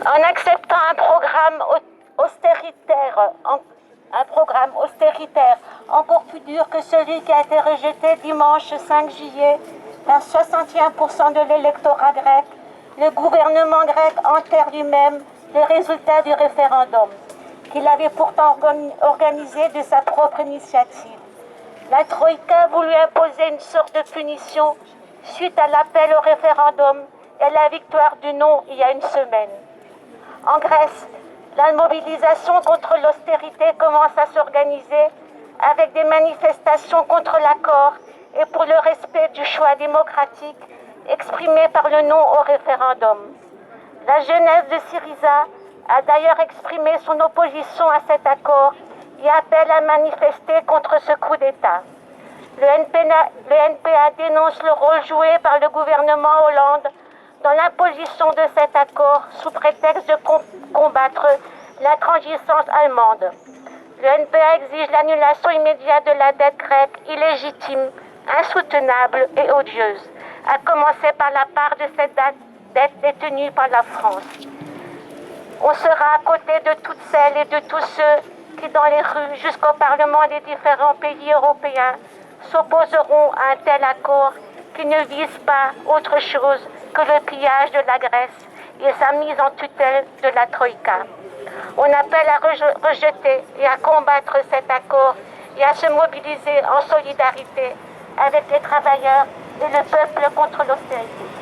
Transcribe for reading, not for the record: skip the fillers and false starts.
En acceptant un programme austéritaire encore plus dur que celui qui a été rejeté dimanche 5 juillet par 61% de l'électorat grec, le gouvernement grec enterre lui-même les résultats du référendum, qu'il avait pourtant organisé de sa propre initiative. La Troïka a voulu imposer une sorte de punition suite à l'appel au référendum et la victoire du non il y a une semaine. En Grèce, la mobilisation contre l'austérité commence à s'organiser avec des manifestations contre l'accord et pour le respect du choix démocratique exprimé par le non au référendum. La jeunesse de Syriza a d'ailleurs exprimé son opposition à cet accord et appelle à manifester contre ce coup d'État. Le NPA dénonce le rôle joué par le gouvernement Hollande dans l'imposition de cet accord sous prétexte de combattre l'intransigeance allemande. Le NPA exige l'annulation immédiate de la dette grecque illégitime, insoutenable et odieuse, à commencer par la part de cette dette détenue par la France. On sera à côté de toutes celles et de tous ceux qui, dans les rues jusqu'au Parlement des différents pays européens, s'opposeront à un tel accord qui ne vise pas autre chose que le pillage de la Grèce et sa mise en tutelle de la Troïka. On appelle à rejeter et à combattre cet accord et à se mobiliser en solidarité avec les travailleurs et le peuple contre l'austérité.